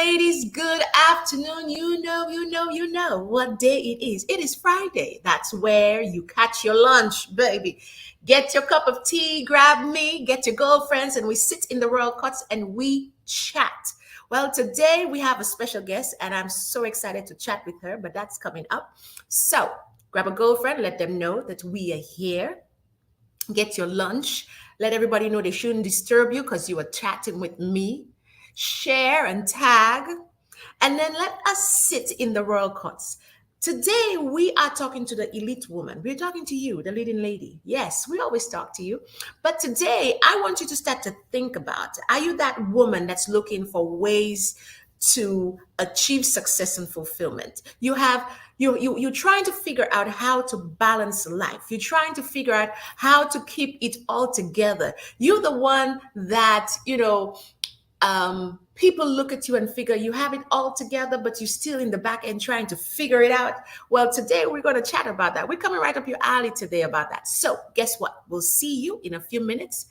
ladies, good afternoon. You know what day it is. It is Friday. That's where you catch your lunch, baby. Get your cup of tea, grab me, get your girlfriends, and we sit in the Royal Courts and we chat. Well, today we have a special guest, and I'm so excited to chat with her, but that's coming up. So grab a girlfriend, let them know that we are here. Get your lunch. Let everybody know they shouldn't disturb you because you are chatting with me. Share and tag, and then let us sit in the Royal Courts. Today, we are talking to the elite woman. We're talking to you, the leading lady. Yes, we always talk to you. But today, I want you to start to think about, are you that woman that's looking for ways to achieve success and fulfillment? You're trying to figure out how to balance life. You're trying to figure out how to keep it all together. You're the one that, people look at you and figure you have it all together, but you're still in the back end trying to figure it out. Well, today we're going to chat about that. We're coming right up your alley today about that. So guess what? We'll see you in a few minutes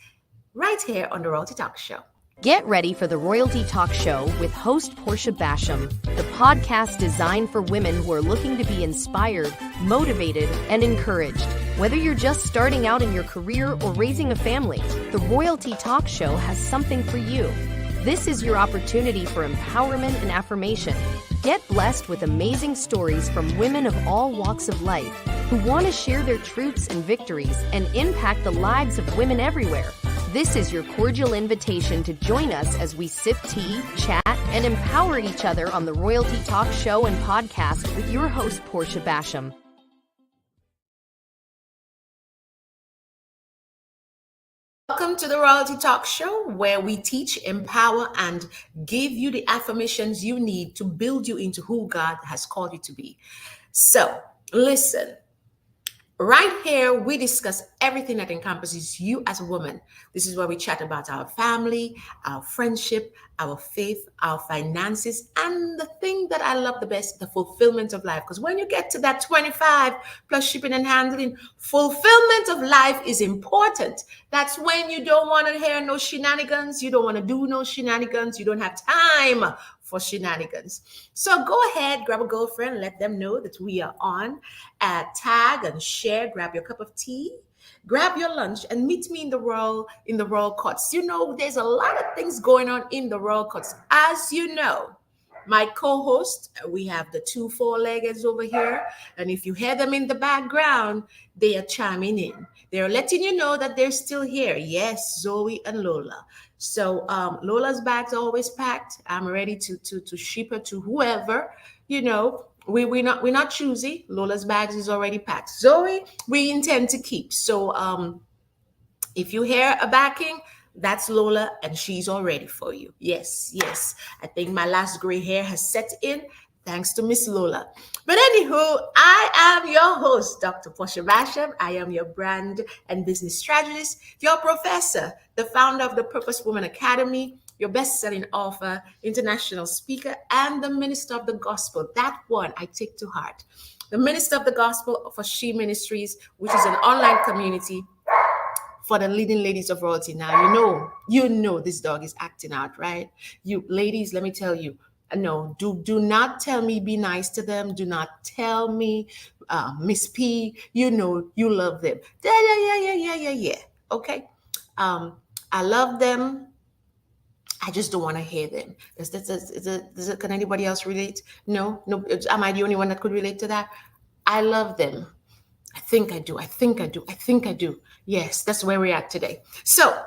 right here on the Royalty Talk Show. Get ready for the Royalty Talk Show with host Portia Basham, the podcast designed for women who are looking to be inspired, motivated, and encouraged. Whether you're just starting out in your career or raising a family, the Royalty Talk Show has something for you. This is your opportunity for empowerment and affirmation. Get blessed with amazing stories from women of all walks of life who want to share their truths and victories and impact the lives of women everywhere. This is your cordial invitation to join us as we sip tea, chat, and empower each other on the Royalty Talk Show and podcast with your host, Portia Basham. Welcome to the Royalty Talk Show, where we teach, empower, and give you the affirmations you need to build you into who God has called you to be. So, listen. Right here, we discuss everything that encompasses you as a woman. This is where we chat about our family, our friendship, our faith, our finances, and the thing that I love the best, the fulfillment of life. Because when you get to that 25 plus shipping and handling, fulfillment of life is important. That's when you don't want to hear no shenanigans. You don't want to do no shenanigans. You don't have time for shenanigans. So go ahead, grab a girlfriend, let them know that we are on. Tag and share, grab your cup of tea, grab your lunch, and meet me in the Royal Courts. You know, there's a lot of things going on in the Royal Courts. As you know, my co-host, we have the two four-leggeds over here, and if you hear them in the background, they are chiming in. They're letting you know that they're still here. Yes, Zoe and Lola. So Lola's bags are always packed. I'm ready to ship her to whoever. You know, we're not choosy. Lola's bags is already packed. Zoe, we intend to keep. So if you hear a backing, that's Lola, and she's all ready for you. Yes. I think my last gray hair has set in, thanks to Miss Lola. But anywho, I am your host, Dr. Portia Basham. I am your brand and business strategist, your professor, the founder of the Purposeful Woman Academy, your best-selling author, international speaker, and the minister of the gospel. That one I take to heart. The minister of the gospel for She Ministries, which is an online community for the leading ladies of royalty. Now, you know this dog is acting out, right? You ladies, let me tell you, no, do not tell me be nice to them. Do not tell me, Miss P, you know you love them. Yeah. Okay. I love them. I just don't want to hear them. Can anybody else relate? No. Am I the only one that could relate to that? I love them. I think I do. Yes, that's where we're at today. So,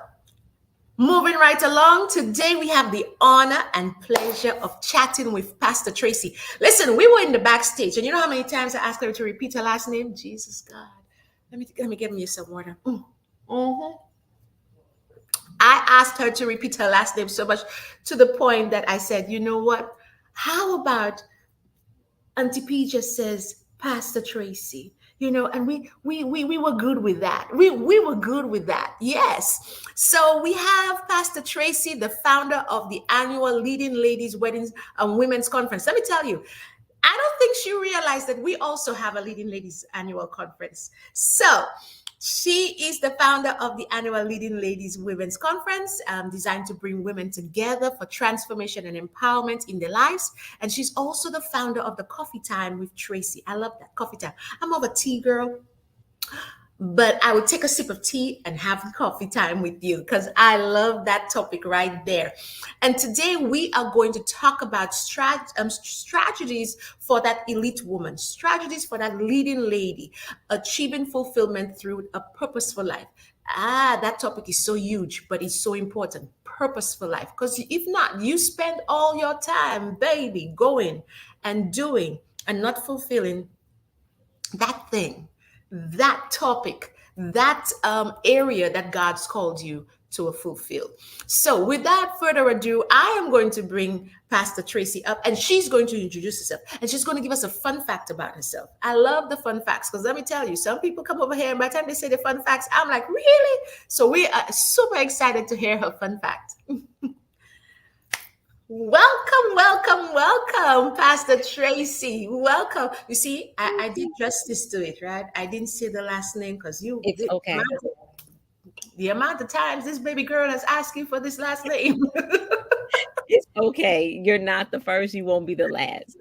moving right along, today we have the honor and pleasure of chatting with Pastor Traci. Listen, we were in the backstage, and you know how many times I asked her to repeat her last name? Jesus God. Let me get me some water. I asked her to repeat her last name so much to the point that I said, you know what? How about Auntie P just says Pastor Traci? You know, and we were good with that. We were good with that. Yes. So we have Pastor Traci, the founder of the annual Leading Ladies Weddings and Women's Conference. Let me tell you, I don't think she realized that we also have a Leading Ladies annual conference. So She is the founder of the annual Leading Ladies Women's Conference, designed to bring women together for transformation and empowerment in their lives. And she's also the founder of the Coffee Time with Tracy. I love that coffee time. I'm more of a tea girl, but I would take a sip of tea and have coffee time with you because I love that topic right there. And today we are going to talk about strategies for that elite woman, strategies for that leading lady, achieving fulfillment through a purposeful life. That topic is so huge, but it's so important. Purposeful life. Because if not, you spend all your time, baby, going and doing and not fulfilling that thing, that topic, that area that God's called you to fulfill. So, without further ado, I am going to bring Pastor Traci up, and she's going to introduce herself, and she's going to give us a fun fact about herself. I love the fun facts because let me tell you, some people come over here, and by the time they say the fun facts, I'm like, really? So, we are super excited to hear her fun fact. Welcome, welcome, welcome, Pastor Traci. Welcome. You see, I did justice to it, right? I didn't say the last name because It's okay. the amount of times this baby girl is asking for this last name. It's okay. You're not the first. You won't be the last.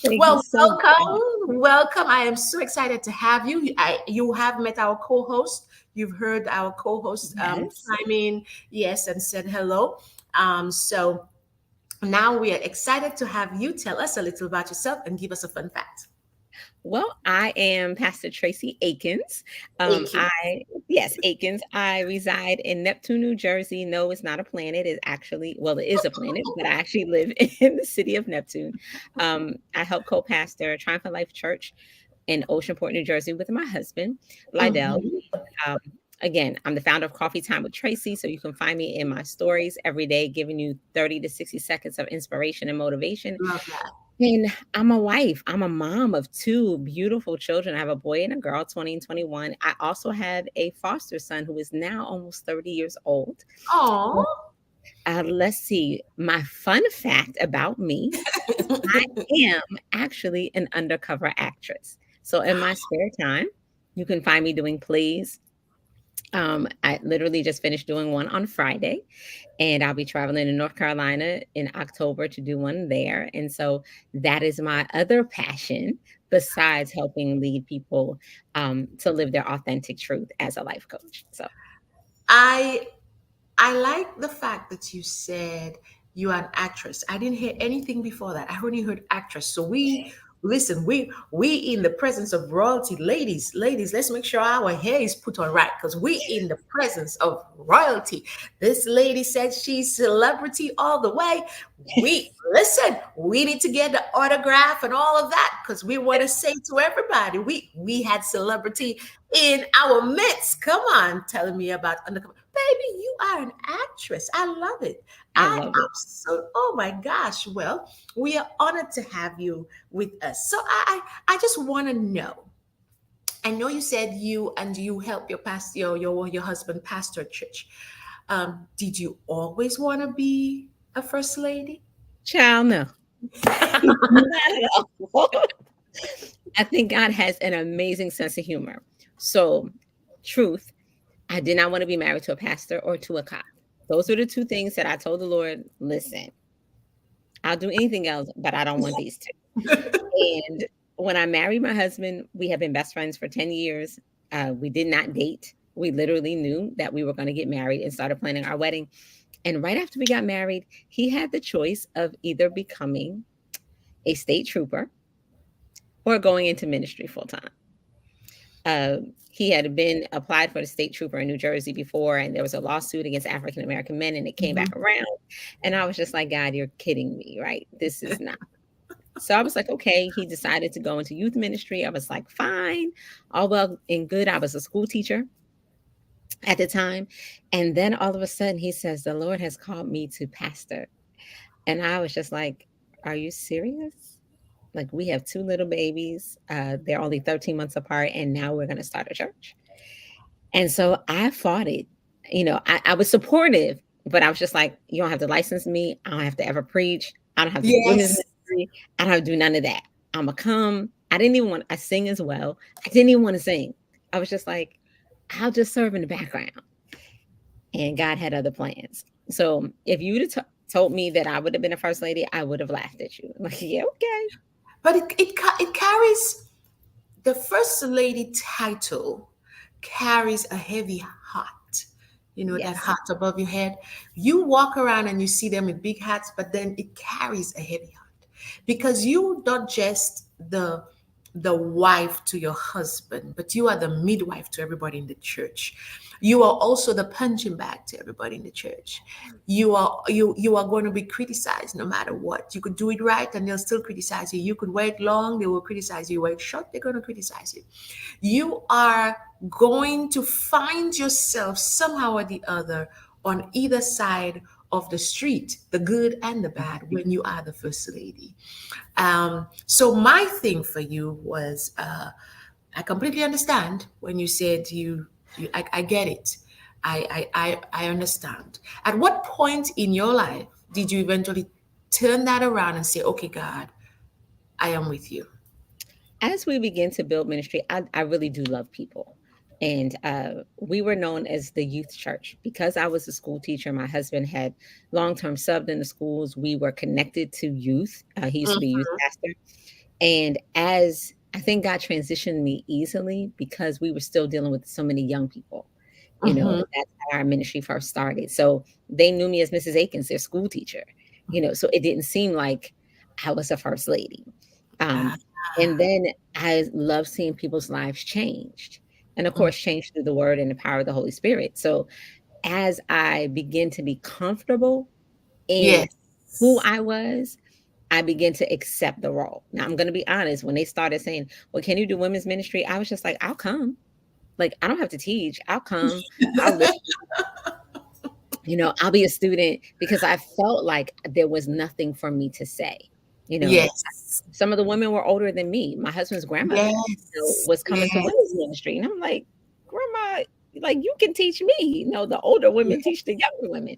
Thank Well, you so much. welcome. I am so excited to have you. You have met our co-host. You've heard our co-host Yes. chime in, yes, and said hello. So now we are excited to have you tell us a little about yourself and give us a fun fact. Well, I am Pastor Traci Akins. Thank you. Akins. I reside in Neptune, New Jersey. No, it's not a planet. It's actually, well, it is a planet, but I actually live in the city of Neptune. I help co-pastor Triumphant Life Church in Oceanport, New Jersey, with my husband, Lydell. Mhm. Um, Again, I'm the founder of Coffee Time with Tracy, so you can find me in my stories every day, giving you 30 to 60 seconds of inspiration and motivation. Love that. And I'm a wife. I'm a mom of two beautiful children. I have a boy and a girl, 20 and 21. I also have a foster son who is now almost 30 years old. Oh. Let's see. My fun fact about me, I am actually an undercover actress. So in my spare time, you can find me doing plays. I literally just finished doing one on Friday, and I'll be traveling to North Carolina in October to do one there. And so that is my other passion besides helping lead people to live their authentic truth as a life coach. So I I like the fact that you said you are an actress. I didn't hear anything before that. I only heard actress. So we listen, we in the presence of royalty. Ladies, let's make sure our hair is put on right because we in the presence of royalty. This lady said she's celebrity all the way. We listen, we need to get the autograph and all of that because we want to say to everybody, we had celebrity in our midst. Come on, telling me about undercover. Baby, you are an actress. I love it. I love it. Oh my gosh. Well, we are honored to have you with us. So I just want to know. I know you said you help your pastor, your husband pastor at church. Did you always want to be a first lady? Child, no. Not at all. I think God has an amazing sense of humor. So, truth, I did not want to be married to a pastor or to a cop. Those were the two things that I told the Lord, listen, I'll do anything else, but I don't want these two. And when I married my husband, we have been best friends for 10 years. We did not date. We literally knew that we were going to get married and started planning our wedding. And right after we got married, he had the choice of either becoming a state trooper or going into ministry full time. He had been applied for the state trooper in New Jersey before, and there was a lawsuit against African American men, and it came back around. And I was just like, God, you're kidding me, right? This is not. So I was like, okay. He decided to go into youth ministry. I was like, fine, all well and good. I was a school teacher at the time. And then all of a sudden he says, the Lord has called me to pastor. And I was just like, are you serious? Like, we have two little babies. They're only 13 months apart. And now we're going to start a church. And so I fought it. You know, I was supportive, but I was just like, you don't have to license me. I don't have to ever preach. I don't have to do women's ministry. I don't have to do none of that. I'm going to come. I sing as well. I didn't even want to sing. I was just like, I'll just serve in the background. And God had other plans. So if you'd have told me that I would have been a first lady, I would have laughed at you. Like, yeah, okay. But it carries the first lady title carries a heavy heart. You know, that Yes. hat above your head. You walk around and you see them with big hats, but then it carries a heavy heart because you not just the wife to your husband, but you are the midwife to everybody in the church. You are also the punching bag to everybody in the church. You are going to be criticized no matter what. You could do it right and they'll still criticize you. You could wait long, they will criticize you. You wait short, they're going to criticize you. You are going to find yourself somehow or the other on either side of the street, the good and the bad, when you are the first lady. So my thing for you was, I completely understand when you said I get it. I understand. At what point in your life did you eventually turn that around and say, okay, God, I am with you? As we begin to build ministry, I really do love people. And we were known as the youth church because I was a school teacher. My husband had long term subbed in the schools. We were connected to youth. He used to be a youth pastor. And as I think God transitioned me easily because we were still dealing with so many young people. Mm-hmm. That's how our ministry first started. So they knew me as Mrs. Akins, their school teacher, so it didn't seem like I was a first lady. Um, and then I love seeing people's lives changed. And of course, changed through the word and the power of the Holy Spirit. So as I begin to be comfortable in Yes. who I was, I began to accept the role. Now, I'm going to be honest. When they started saying, well, can you do women's ministry? I was just like, I'll come. Like, I don't have to teach. I'll come. I'll listen. I'll be a student because I felt like there was nothing for me to say. You know, Yes. some of the women were older than me. My husband's grandmother Yes. was coming to Yes. women's ministry. And I'm like, Grandma, like you can teach me. The older women teach the younger women.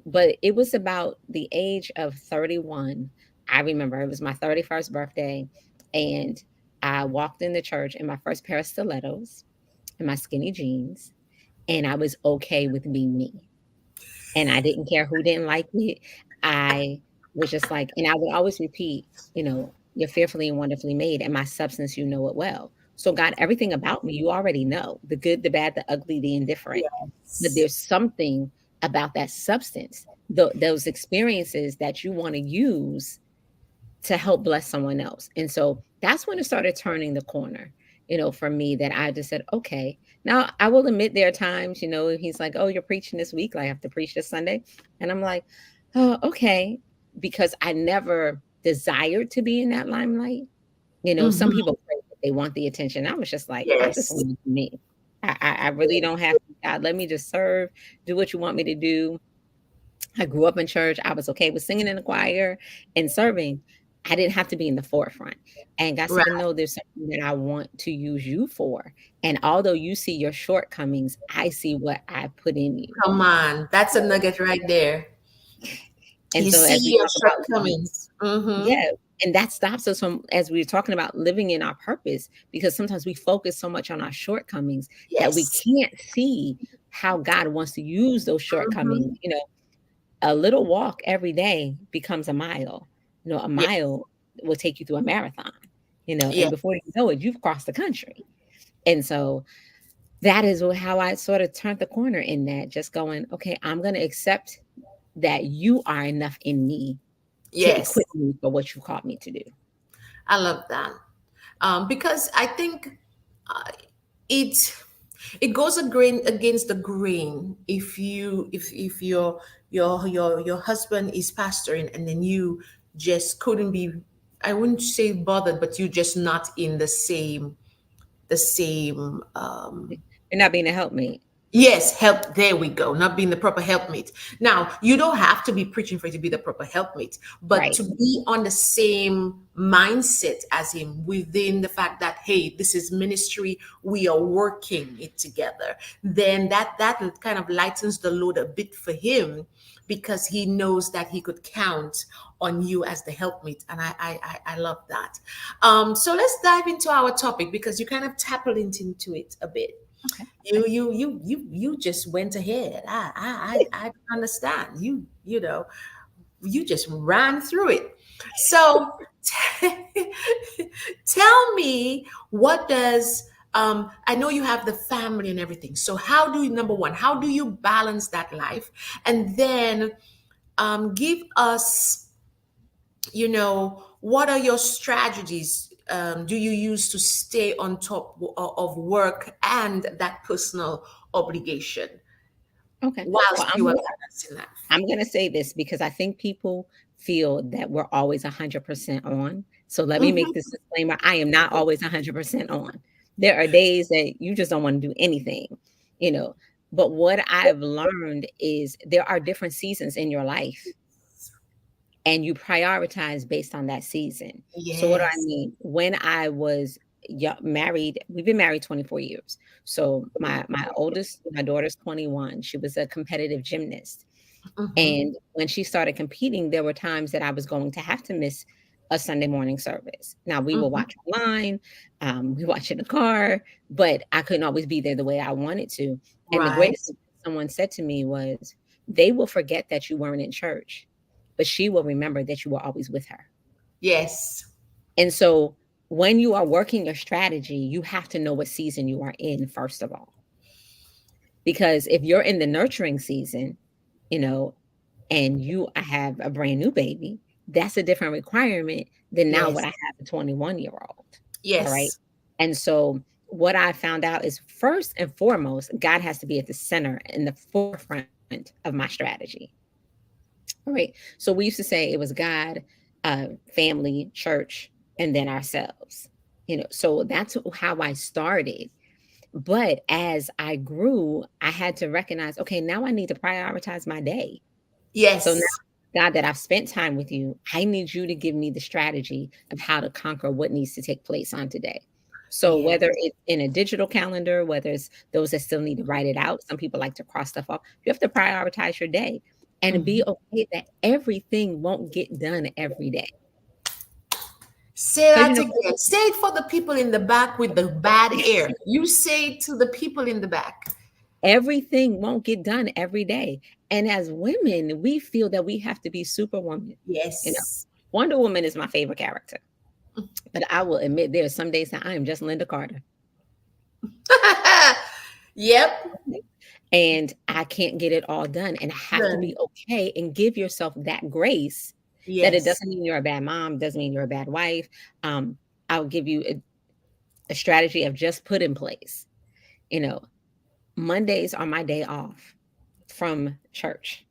But it was about the age of 31. I remember it was my 31st birthday, and I walked in the church in my first pair of stilettos and my skinny jeans, and I was okay with being me. And I didn't care who didn't like it. I was just like, and I would always repeat, you're fearfully and wonderfully made, and my substance, you know it well. So, God, everything about me, you already know the good, the bad, the ugly, the indifferent. But Yes. there's something about that substance, those experiences that you want to use to help bless someone else. And so that's when it started turning the corner, for me, that I just said, okay. Now I will admit there are times, he's like, oh, you're preaching this week. Like, I have to preach this Sunday. And I'm like, oh, okay. Because I never desired to be in that limelight. Some Mm-hmm. people pray that they want the attention. I was just like, I just Yes. want it for me. I really don't have to. God, let me just serve, do what you want me to do. I grew up in church. I was okay with singing in the choir and serving. I didn't have to be in the forefront. And God Right. said, no, there's something that I want to use you for. And although you see your shortcomings, I see what I put in you. Come on. That's a nugget right there. And You so see as we your talk about living, shortcomings. Mm-hmm. yeah, and that stops us from, as we were talking about, living in our purpose, because sometimes we focus so much on our shortcomings that we Yes. can't see how God wants to use those shortcomings. Mm-hmm. A little walk every day becomes a mile. A Yeah. mile will take you through a marathon, Yeah. and before you know it, you've crossed the country. And so that is how I sort of turned the corner in that, just going, okay, I'm going to accept that you are enough in me to Yes. equip me for what you called me to do. I love that. Because I think uh, it it goes against the grain if your husband is pastoring and then you just couldn't be, I wouldn't say bothered, but you just not in the same You're not being a helpmate. Yes, help. There we go. Not being the proper helpmate. Now, you don't have to be preaching for it to be the proper helpmate, but Right. to be on the same mindset as him within the fact that, hey, this is ministry, we are working it together. Then that kind of lightens the load a bit for him because he knows that he could count on you as the helpmate. And I love that. So let's dive into our topic because you kind of tackled into it a bit. Okay. You just went ahead. I don't understand. You just ran through it. So tell me, what does I know you have the family and everything. So how do you, number one, how do you balance that life? And then give us, what are your strategies do you use to stay on top of work and that personal obligation Okay. Well, whilst you are balancing that? I'm going to say this because I think people feel that we're always 100% on. So let me make Mhm. this disclaimer. I am not always 100% on. There are days that you just don't want to do anything, you know. But what I've learned is there are different seasons in your life and you prioritize based on that season. So what do I Yes. mean? When I was married, we've been married 24 years. So my oldest, my daughter's 21. She was a competitive gymnast. Hmm. And when she started competing, there were times that I was going to have to miss a Sunday morning service. Now we will Hmm. watch online, we watch in the car, but I couldn't always be there the way I wanted to. And the Right. greatest thing someone said to me was, they will forget that you weren't in church, but she will remember that you were always with her. Yes. And so when you are working your strategy, you have to know what season you are in, first of all. Because if you're in the nurturing season, you know, and you have a brand new baby, that's a different requirement than now what I Yes. have a 21-year-old. All right. Yes. And so what I found out is first and foremost, God has to be at the center and the forefront of my strategy. All right. So we used to say it was God, family, church, and then ourselves. So that's how I started. But as I grew, I had to recognize, okay, now I need to prioritize my day. So now, Yes. God, that I've spent time with you, I need you to give me the strategy of how to conquer what needs to take place on today. So whether Yes. it's in a digital calendar, whether it's those that still need to write it out, some people like to cross stuff off. You have to prioritize your day and be Mhm. okay that everything won't get done every day. Say Because that again. Say it for the people in the back with the bad air. You say it to the people in the back. everything won't get done every day. And as women, we feel that we have to be superwoman. You know, Yes. Wonder Woman is my favorite character. But I will admit there are some days that I am just Linda Carter. Yep. And I can't get it all done. And I have to Done. be okay and give yourself that grace that it Yes. doesn't mean you're a bad mom, doesn't mean you're a bad wife. Um, I'll give you a strategy I've just put in place. You know, Mondays are my day off from church,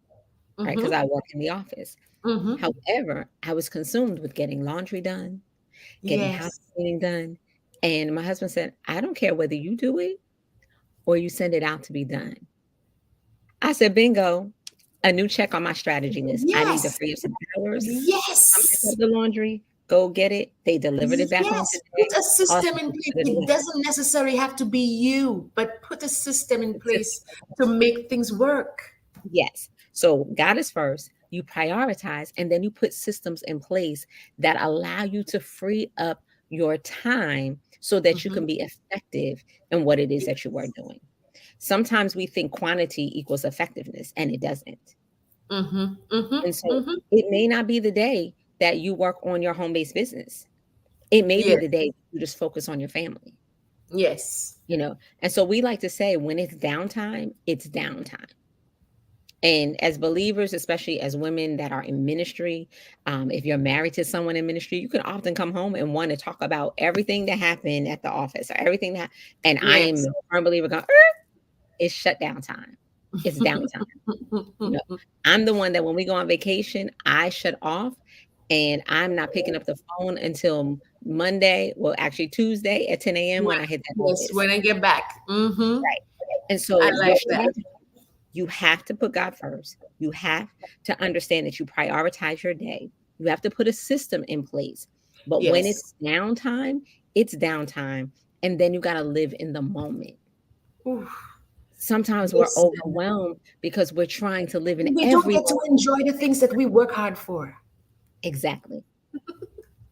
right? Because Mm-hmm. I work in the office. Mm-hmm. However, I was consumed with getting laundry done, getting house Yes. cleaning done. And my husband said, I don't care whether you do it or you send it out to be done. I said, bingo, a new check on my strategy list. I need to Yes. free up some hours, come pick Yes. up the laundry, go get it. They delivered it back home Yes. today. Put a All I system have to in do is place. put it It away. doesn't necessarily have to be you, but put a system in It's just place to make things work. yes. So God is first. You prioritize and then you put systems in place that allow you to free up your time so that you Mm-hmm. can be effective in what it is that you are doing. Sometimes we think quantity equals effectiveness, and it doesn't. Mm-hmm. Mm-hmm. And so Mm-hmm. it may not be the day that you work on your home based business. It may be Yes. the day you just focus on your family, Yes. And so we like to say when it's downtime, it's downtime. And as believers, especially as women that are in ministry, if you're married to someone in ministry, you can often come home and want to talk about everything that happened at the office or everything that. And I am Yes. a firm believer going, it's shutdown time. It's downtime. You know, I'm the one that when we go on vacation, I shut off and I'm not picking up the phone until Monday, well, actually Tuesday at 10 a.m. when When- I hit that yes, office. when I get back. Mm-hmm. Right. And I so your like that. strategy, you have to put God first. You have to understand that you prioritize your day. You have to put a system in place. But when Yes. it's downtime, it's downtime. And then you got to live in the moment. Oof. Sometimes we're Listen, overwhelmed because we're trying to live in we don't every get to moment. enjoy the things that we work hard for. Exactly.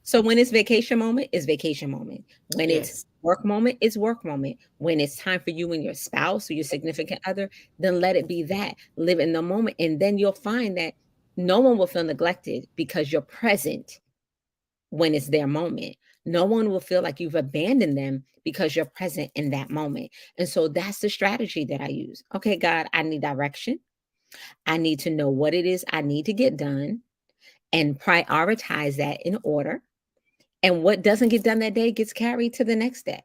So when it's vacation moment, it's vacation moment. When it's Yes. work moment, it's work moment. When it's time for you and your spouse or your significant other, then let it be that. Live in the moment. And then you'll find that no one will feel neglected because you're present when it's their moment. No one will feel like you've abandoned them because you're present in that moment. And so that's the strategy that I use. Okay, God, I need direction. I need to know what it is I need to get done and prioritize that in order. And what doesn't get done that day gets carried to the next day.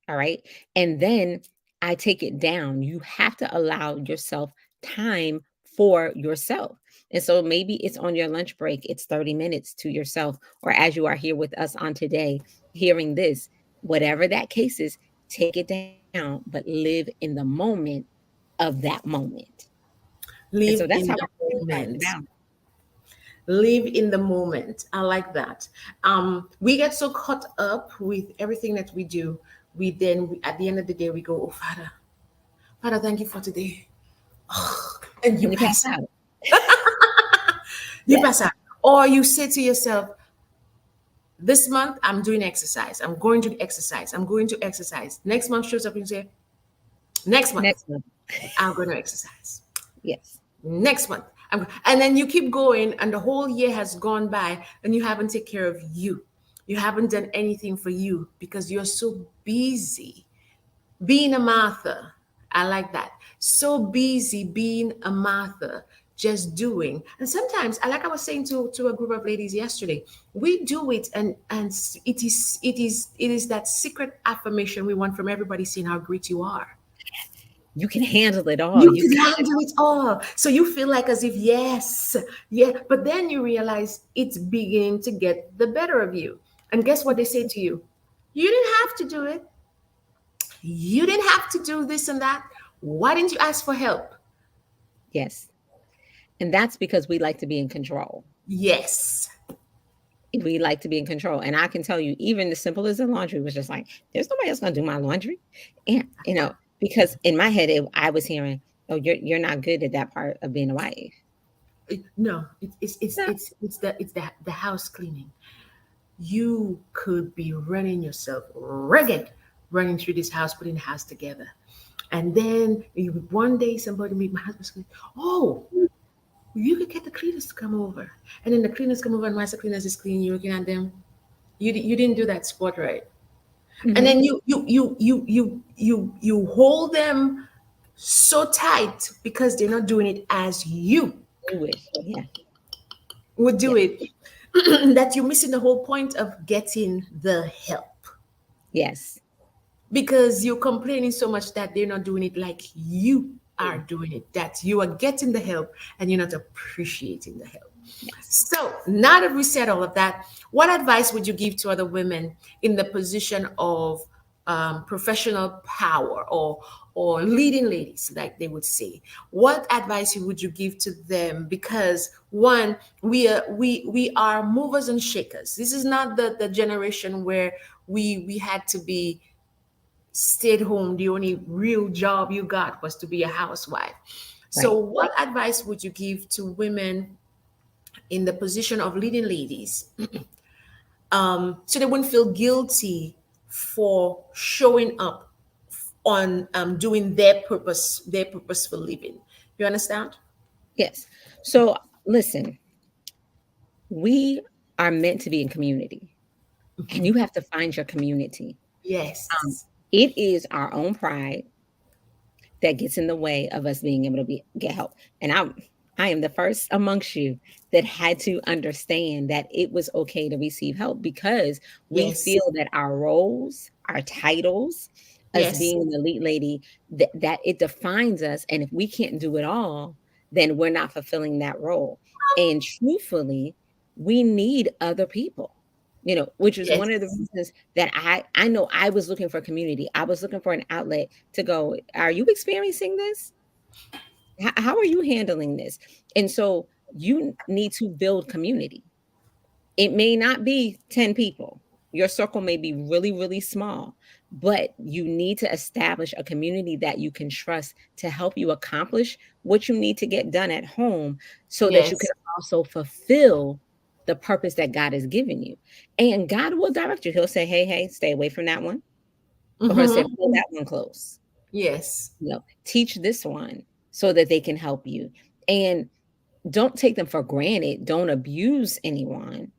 All right. And then I take it down. You have to allow yourself time for yourself. And so maybe it's on your lunch break, it's 30 minutes to yourself, or as you are here with us on today, hearing this, whatever that case is, take it down, but live in the moment of that moment. And so Live that's how in I the start the moment. balance. Live in the moment. I like that. We get so caught up with everything that we do. At the end of the day, we go, "Oh, Father, Father, thank you for today." And you And you pass pass out. out. You Yes. pass out. Or you say to yourself, this month, I'm doing exercise. I'm going to exercise. I'm going to exercise. Next month shows up and you say, next month, Next one. I'm going to exercise. Yes. Next month. And then you keep going, and the whole year has gone by, and you haven't taken care of you. You haven't done anything for you because you're so busy being a Martha. I like that. So busy being a Martha, just doing. And sometimes, I like I was saying to a group of ladies yesterday, we do it, and it is that secret affirmation we want from everybody seeing how great you are. You can handle it all. You You can got it. handle it all. So you feel like as if, yes, yeah. But then you realize it's beginning to get the better of you. And guess what they say to you? You didn't have to do it. You didn't have to do this and that. Why didn't you ask for help? Yes. And that's because we like to be in control. Yes. We like to be in control. And I can tell you, even the simple as the laundry was just like, there's nobody else going to do my laundry. And, because in my head, I was hearing, oh, you're not good at that part of being a wife. No, it's it's No. it's it's the it's the house cleaning. You could be running yourself ragged, running through this house, putting the house together. And then one day somebody meet my husband say, oh, you could get the cleaners to come over. And then the cleaners come over, and once the cleaners is clean, you're looking at them. You didn't do that spot right. And Mhm. then you hold them so tight because they're not doing it as you You wish. Yeah. would do Yeah. it, that you're missing the whole point of getting the help Yes. because you're complaining so much that they're not doing it like you are doing it, that you are getting the help and you're not appreciating the help. Yes. So now that we said all of that, what advice would you give to other women in the position of professional power or leading ladies, like they would say? What advice would you give to them? Because one, we are movers and shakers. This is not the generation where we had to be stayed home. The only real job you got was to be a housewife. So, Right. what advice would you give to women in the position of leading ladies, so they wouldn't feel guilty for showing up on doing their purposeful living? You understand? Yes. So listen, we are meant to be in community, and you have to find your community. Um, Yes. it is our own pride that gets in the way of us being able to get help. And I am the first amongst you that had to understand that it was okay to receive help because we Yes. feel that our roles, our titles, us Yes. being an elite lady, that it defines us. And if we can't do it all, then we're not fulfilling that role. And truthfully, we need other people. which was one of the Yes. reasons that I know I was looking for community. I was looking for an outlet to go, are you experiencing this? How are you handling this? And so you need to build community. It may not be 10 people. Your circle may be really, really small, but you need to establish a community that you can trust to help you accomplish what you need to get done at home so that you can Yes. also fulfill the purpose that God has given you. And God will direct you. He'll say, hey, hey, stay away from that one. Or he'll say, pull Mm-hmm. that one close. Yes. Teach this one so that they can help you. And don't take them for granted. Don't abuse anyone,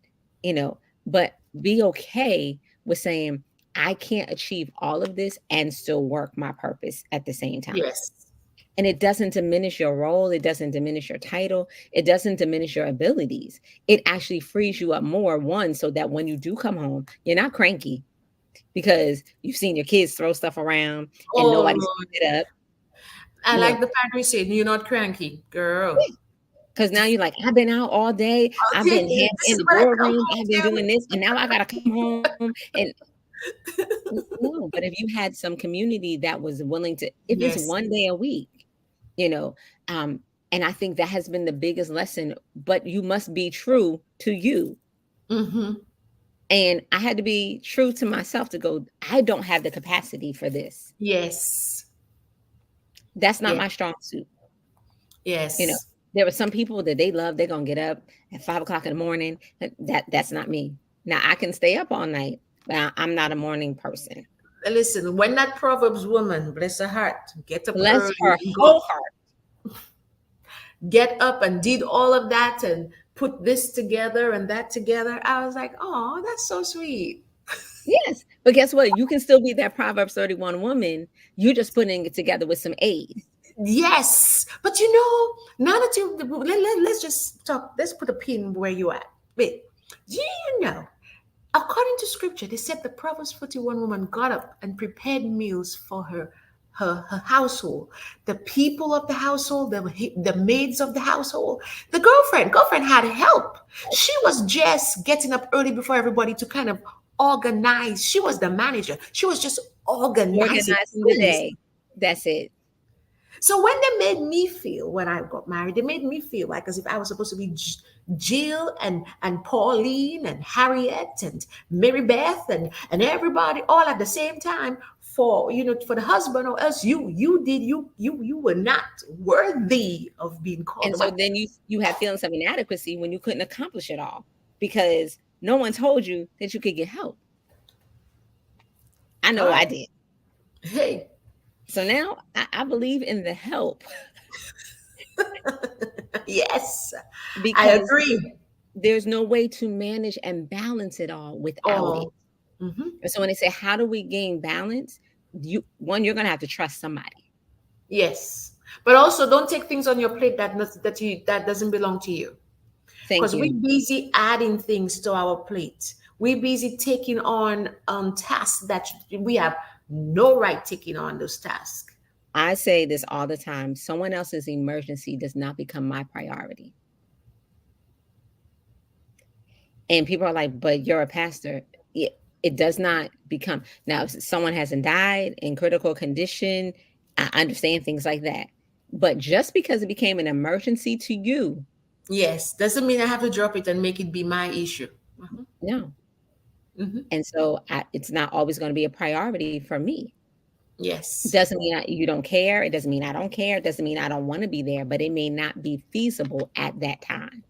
you know, but be okay with saying, I can't achieve all of this and still work my purpose at the same time. Yes. And it doesn't diminish your role. It doesn't diminish your title. It doesn't diminish your abilities. It actually frees you up more, one, so that when you do come home, you're not cranky because you've seen your kids throw stuff around and Oh nobody's Lord. picked it up, I you know, like the Padre said, you're not cranky, girl. because now you're like, I've been out all day. I've been Okay, in this is the what I come boardroom. home I've been to. doing this. And now I got to come home. And no, but if you had some community that was willing to, if it's Yes. one day a week, you know, um, and I think that has been the biggest lesson, but you must be true to you. Mm-hmm. And I had to be true to myself to go, I don't have the capacity for this. Yes. That's not Yeah. my strong suit. You know, Yes. there were some people that they love, they're gonna get up at 5 o'clock in the morning. That's not me. Now I can stay up all night, but I'm not a morning person. Listen, when that Proverbs woman, bless her heart, get up Bless early her and go, whole heart. get up and did all of that and put this together and that together, I was like, oh, that's so sweet. Yes. But guess what? You can still be that Proverbs 31 woman. You're just putting it together with some aid. Yes. But now that let's just talk, let's put a pin where you at. Wait, do you know? According to scripture, they said the Proverbs 41 woman got up and prepared meals for her household, the people of the household, the maids of the household, the girlfriend had help. She was just getting up early before everybody to kind of organize. She was the manager. She was just organizing Organizing the things. day. That's it. So when they made me feel, when I got married, they made me feel like as if I was supposed to be Jill and Pauline and Harriet and Mary Beth and everybody all at the same time for for the husband, or else you were not worthy of being called And a so wife. then you have feelings of inadequacy when you couldn't accomplish it all because no one told you that you could get help. I All know I right. did. Hey, So now I believe in the help yes, I because agree. there's no way to manage and balance it all without it. Oh, mhm. And so when they say, how do we gain balance? You're going to have to trust somebody. Yes, but also don't take things on your plate that doesn't belong to you. Thank Because we're you. busy adding things to our plate. We're busy taking on tasks that we have no right taking on those tasks. I say this all the time. Someone else's emergency does not become my priority. And people are like, but you're a pastor. It does not become. Now, if someone hasn't died in critical condition, I understand things like that. But just because it became an emergency to you, Yes, doesn't mean I have to drop it and make it be my issue. Mhm, no. mhm. And so it's not always going to be a priority for me. Yes. Doesn't mean you don't care. It doesn't mean I don't care. It doesn't mean I don't want to be there, but it may not be feasible at that time.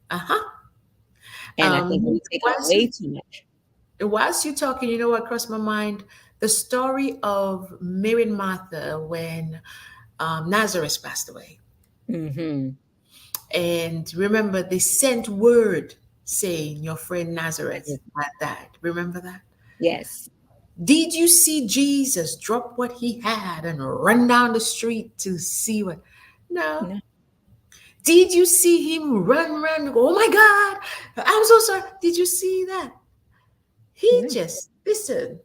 Uh huh. And I think we take on Whilst way you too much. whilst you talking, you know what crossed my mind? The story of Mary and Martha when Nazareth passed away. Hmm. And remember, they sent word saying your friend Nazareth had died. Remember that? Yes. Did you see Jesus drop what he had and run down the street to see what? No. No. Did you see him run and go, oh my God, I'm so sorry. Did you see that? He No. just, listen.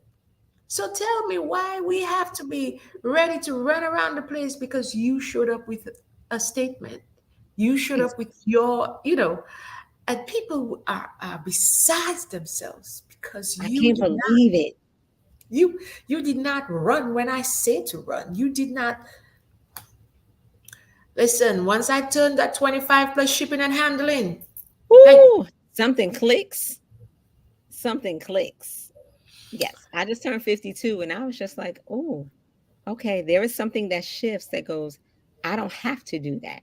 So tell me why we have to be ready to run around the place because you showed up with a statement. You showed Ex- up with your. And people are besides themselves because I can't believe it. you you did not run when I say to run. You did not listen. Once I turned that 25 plus shipping and handling, hey, Ooh, something clicks. Something clicks. Yes, I just turned 52 and I was just like, oh, okay, there is something that shifts that goes, I don't have to do that.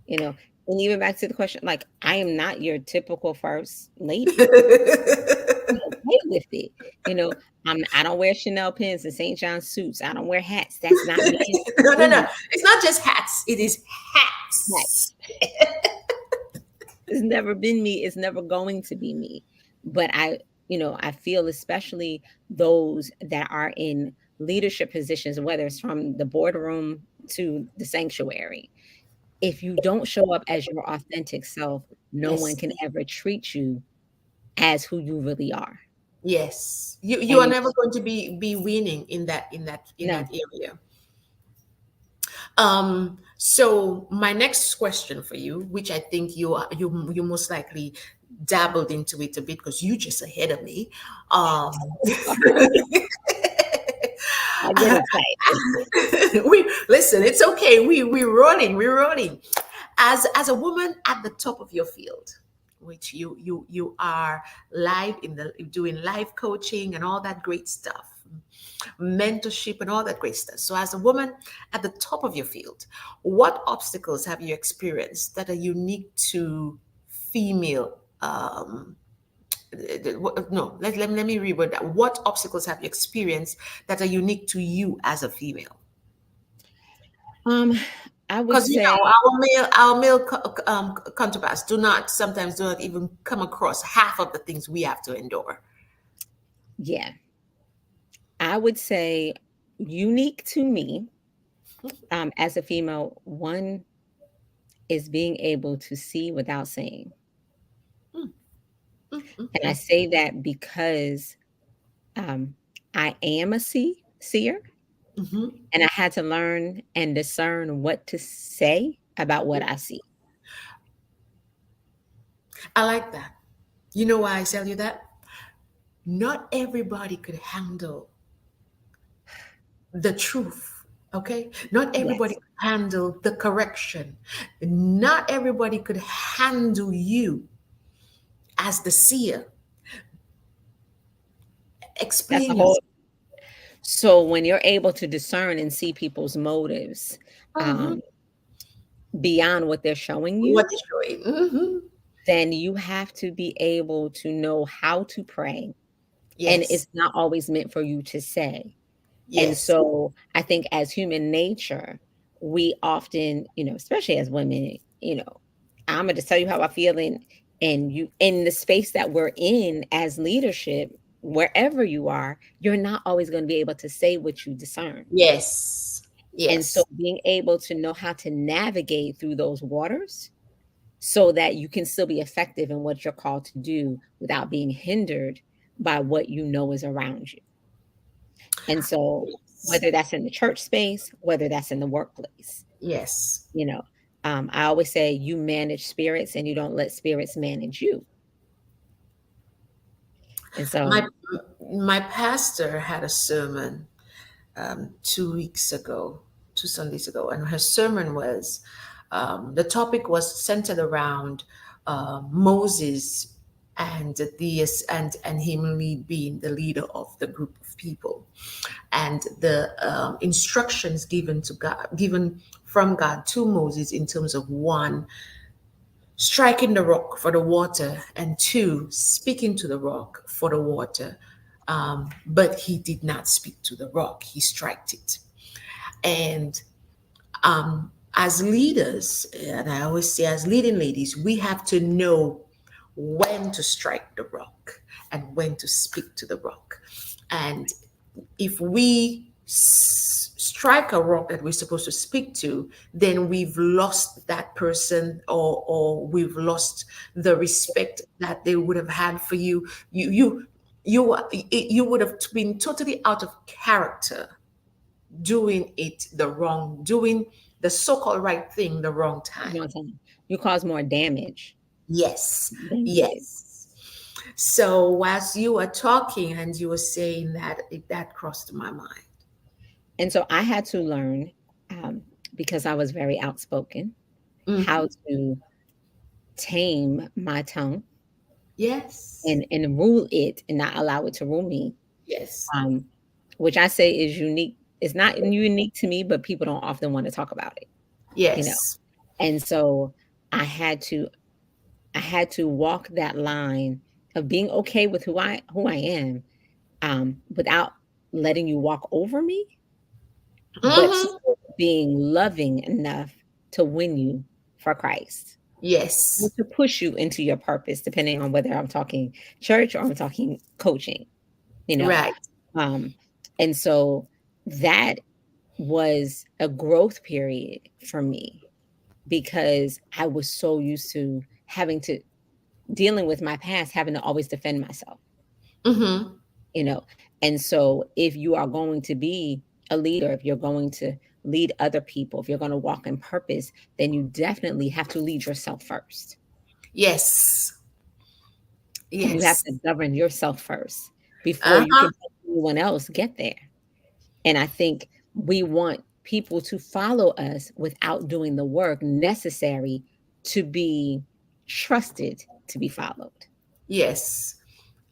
You know, and even back to the question, like, I am not your typical first lady. I'm okay with it. You know, I don't wear Chanel pins and St. John suits. I don't wear hats. That's not me. no, no, no. Ooh, It's not just hats. It is hats. hats. It's never been me. It's never going to be me. But I feel especially those that are in leadership positions, whether it's from the boardroom to the sanctuary, if you don't show up as your authentic self, no one Yes. can ever treat you as who you really are. Yes. You And are you never going to be winning in no, that area. So my next question for you, which I think you most likely dabbled into it a bit because you just ahead of me. I get excited. We listen, it's okay. We're rolling. As a woman at the top of your field, which you are live in the doing life coaching and all that great stuff, mentorship and all that great stuff. So as a woman at the top of your field, what obstacles have you experienced that are unique to female no, let me reword that. What obstacles have you experienced that are unique to you as a female? Um, I would Because say, our male counterparts do not even come across half of the things we have to endure. yeah, I would say unique to me, as a female, one is being able to see without saying. Mm, mm, mm, And I mm. say that because um, I am a seer, Mhm. and I had to learn and discern what to say about what I see. I like that. You know why I tell you that? Not everybody could handle the truth. Okay? Not everybody Yes, could handle the correction. Not everybody could handle you as the seer. that's a Explain whole. yourself. So when you're able to discern and see people's motives Mhm. um, beyond what they're showing What you, is showing? Hmm. then you have to be able to know how to pray. And Yes. it's not always meant for you to say. And Yes. so I think as human nature, we often, especially as women, I'm gonna just tell you how I feel and you in the space that we're in as leadership, wherever you are, you're not always going to be able to say what you discern. Yes. And so Yes. being able to know how to navigate through those waters so that you can still be effective in what you're called to do without being hindered by what you know is around you. And so, Yes. whether that's in the church space, whether that's in the workplace, Yes. you know, I always say you manage spirits and you don't let spirits manage you. And My so, my pastor had a sermon 2 weeks ago, 2 Sundays ago, and her sermon was the topic was centered around Moses and and him being the leader of the group of people, and the instructions given from God to Moses in terms of one, striking the rock for the water, and two, speaking to the rock for the water. But he did not speak to the rock; he struck it. And as leaders, and I always say, as leading ladies, we have to know when to strike the rock and when to speak to the rock. And if we strike a rock that we're supposed to speak to, then we've lost that person, or we've lost the respect that they would have had for you. You would have been totally out of character doing the so-called right thing the wrong time. you cause more damage. Yes. Thank you. Yes. So as you were talking and you were saying that, that crossed my mind. And so I had to learn, because I was very outspoken, how Hmm. to tame my tongue Yes. and rule it and not allow it to rule me. Yes. Um, which I say is unique. It's not unique to me, but people don't often want to talk about it, you know. Yes. And so I had to I had to walk that line of being okay with who I am, without letting you walk over me, but Hmm. still being loving enough to win you for Christ, or Yes. to push you into your purpose, depending on whether I'm talking church or I'm talking coaching, you know. Right. Um, and so that was a growth period for me, because I was so used to having to dealing with my past, having to always defend myself, Hmm. you know. And so if you are going to be a leader, if you're going to lead other people, if you're going to walk in purpose, then you definitely have to lead yourself first. Yes. And you have Yes. to govern yourself first before you Uh-huh. can help anyone else get there. And I think we want people to follow us without doing the work necessary to be trusted to be followed. Yes.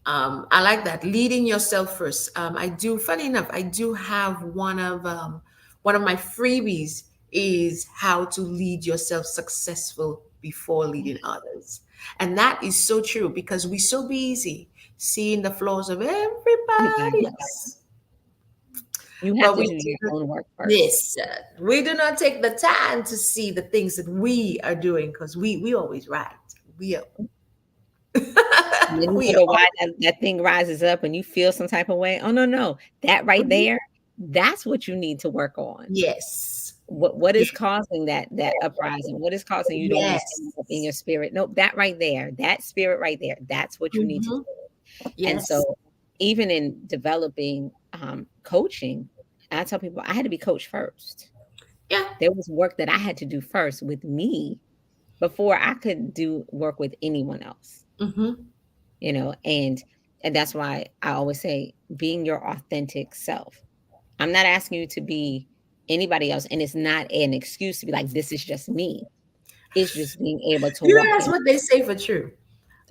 I like that. Leading yourself first. I do, funny enough, I do have one of my freebies is how to lead yourself successful before leading others. And that is so true because we're so busy seeing the flaws of everybody Anybody else. else. You have But to we do do your not, own work first. yes, we do not take the time to see the things that we are doing because we always right. We are And then you we wonder are why that thing rises up and you feel some type of way. Oh, no, no. That right Mhm. there, that's what you need to work on. Yes. What is Yes. causing that uprising? What is causing you to want to stand up in Yes. your spirit? Nope, that right there, that spirit right there, that's what you need to Hmm. do. And Yes. so even in developing coaching, I tell people I had to be coached first. Yeah. There was work that I had to do first with me before I could do work with anyone else, Hmm. you know. And that's why I always say being your authentic self. I'm not asking you to be anybody else, and it's not an excuse to be like, this is just me. It's just being able to You know, walk that's in. what they say for true.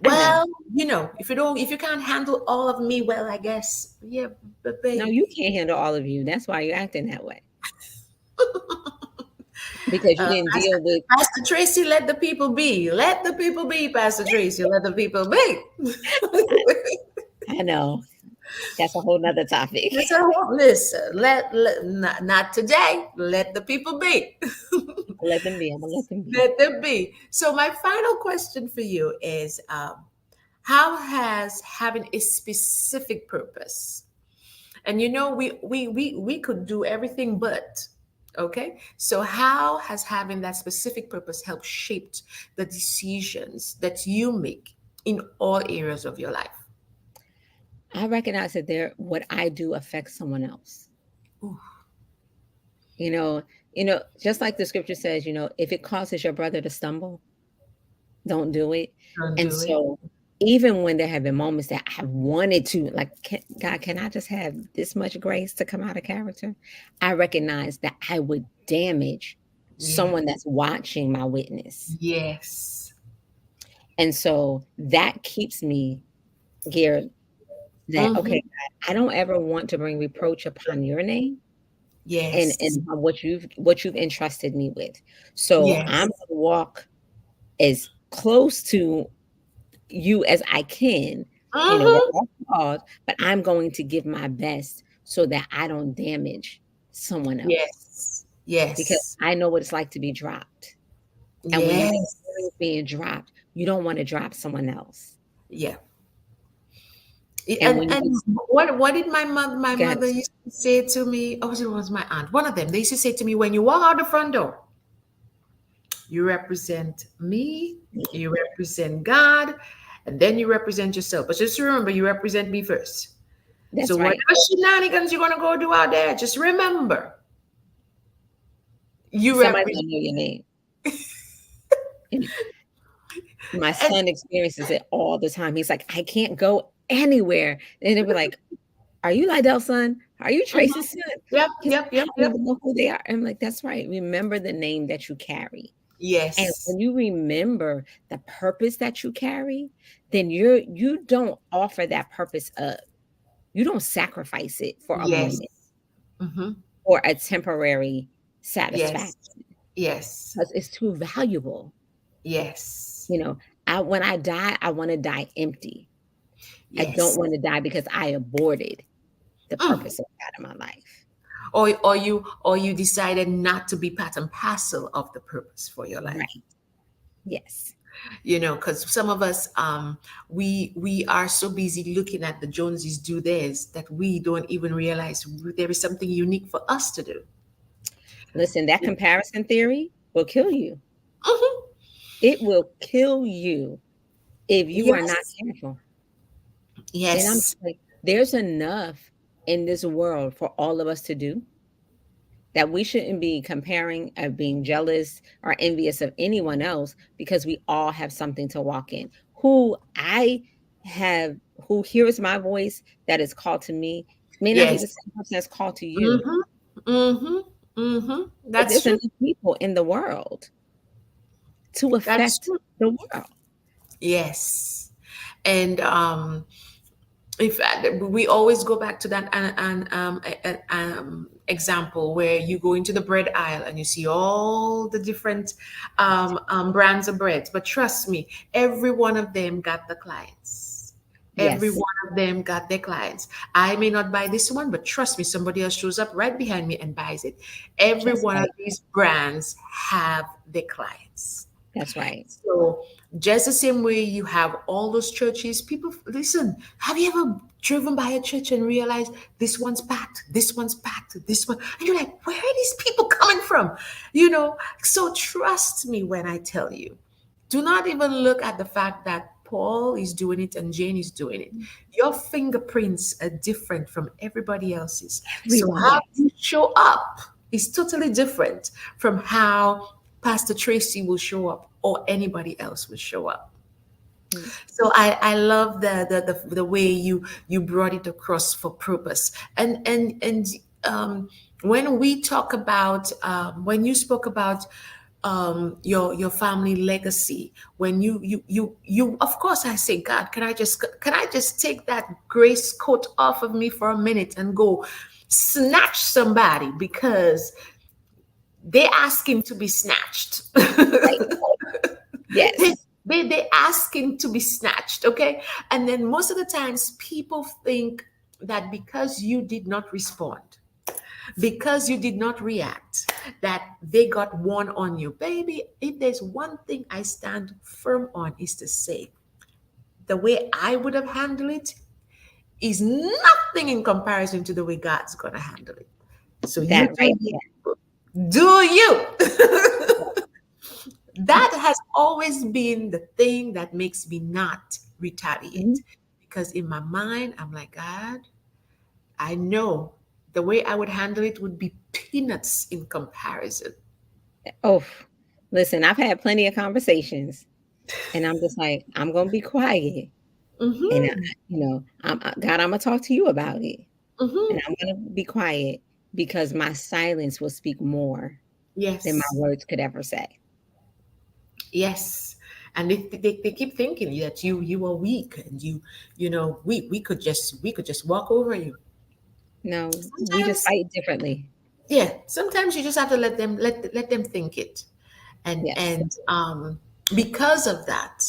I know. Well, if you can't handle all of me, well, I guess, yeah, but No, you baby. can't handle all of you. That's why you're acting that way, because you didn't Pastor, deal with. Pastor Tracy, let the people be. Let the people be, Pastor Tracy. Let the people be. I know that's a whole nother topic. That's a whole listen. Not today. Let the people be. Let them be. I'm gonna let them be. Let them be. So my final question for you is, how has having a specific purpose? And we could do everything but. Okay. So how has having that specific purpose helped shape the decisions that you make in all areas of your life? I recognize that what I do affects someone else. Ooh, You know, just like the scripture says, if it causes your brother to stumble, don't do it. don't And do it. so even when there have been moments that I wanted to, like, God, can I just have this much grace to come out of character? I recognize that I would damage Yeah. someone that's watching my witness. Yes. And so that keeps me geared that, Hmm. okay, God, I don't ever want to bring reproach upon your name Yes. and what you've entrusted me with. So I'm Yes. gonna walk as close to you as I can. We're Hmm. all called, but I'm going to give my best so that I don't damage someone else, Yes. because Yes. I know what it's like to be dropped. And when your Yes. spirit is being dropped, you don't want to drop someone else. Yeah. And when you And what did my get mother used to say to me? Oh, it was my aunt. One of them. They used to say to me, when you walk out the front door, you represent me, you represent God, and then you represent yourself. But just remember, you represent me first. So that's right. whatever shenanigans you're gonna go do out there, just remember you Somebody's represent. gonna know your name. And My And son experiences it all the time. He's like, I can't go anywhere. And they'll be like, are you Lydell's son? Are you mhm. Tracy's son? Yep, He's yep, like, I yep, don't yep. even know who they are. I'm like, that's right. Remember the name that you carry. And Yes, when you remember the purpose that you carry, then you don't offer that purpose up. You don't sacrifice it for a yes, moment hmm, or a temporary yes, satisfaction yes, because it's too valuable. yes, You know, when I die, I want to die empty. I don't yes. want to die because I aborted the Mm. purpose of God in my life. Or you decided not to be part and parcel of the purpose for your life. Right. Yes. Because some of us, we are so busy looking at the Joneses do theirs that we don't even realize there is something unique for us to do. Listen, that comparison theory will kill you. Mhm. It will kill you if you are not Yes, careful. And I'm yes, just like, there's enough in this world for all of us to do that we shouldn't be comparing or being jealous or envious of anyone else because we all have something to walk in. Have, who hears my voice that is called to me may not be yes. the same person that's called to you, Mm-hmm. Mm-hmm. Mm-hmm. but That's there's true. enough people in the world to That's affect true. the world. Yes. And if we always go back to that example where you go into the bread aisle and you see all the different brands of breads, but trust me, every one of them got the clients. Every Yes, one of them got their clients. I may not buy this one, but trust me, somebody else shows up right behind me and buys it. Every that's one of right. these brands have their clients. That's right. So just the same way you have all those churches, people listen. Have you ever driven by a church and realized this one's packed, this one, and you're like, where are these people coming from? So trust me when I tell you, do not even look at the fact that Paul is doing it and Jane is doing it. Your fingerprints are different from everybody else's. So Everyone, how yes. you show up is totally different from how Pastor Tracy will show up or anybody else will show up. Mm. So I love the way you brought it across for purpose. And when we talk about when you spoke about your family legacy, when you of course I say, God, can I just take that grace coat off of me for a minute and go snatch somebody because they asking to be snatched. Right. they, Yes. they asking to be snatched, okay? And then most of the times people think that because you did not respond, because you did not react, that they got one on you. Baby, if there's one thing I stand firm on is to say the way I would have handled it is nothing in comparison to the way God's gonna handle it. So you That right do there. do you. That has always been the thing that makes me not Mhm. retaliate. Because in my mind, I'm like, God, I know the way I would handle it would be peanuts in comparison. Oh, listen, I've had plenty of conversations, and I'm just like, I'm gonna be quiet, and Mm-hmm. God, I'm gonna talk to you about it, and Mm-hmm. I'm gonna be quiet because my silence will speak more than my Yes. words could ever say. Yes. And they keep thinking that you are weak and we could just walk over you. No, we just Sometimes, fight differently. yeah, sometimes you just have to let them think it. and Yes, and because of that,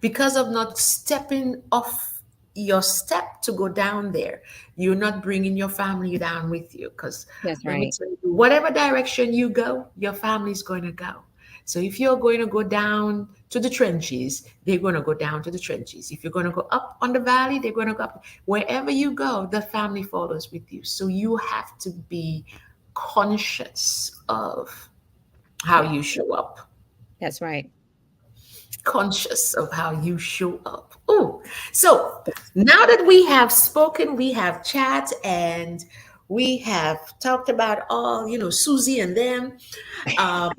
because of not stepping off your step to go down there, you're not bringing your family down with you. Because that's let me right. tell you, whatever direction you go, your family's going to go. So if you're going to go down to the trenches, they're going to go down to the trenches. If you're going to go up on the valley, they're going to go up. Wherever you go, the family follows with you. So you have to be conscious of how Yeah, you show up, that's right. conscious of how you show up. Oh, so now that we have spoken, we have chat, and we have talked about all, Susie and them. Um,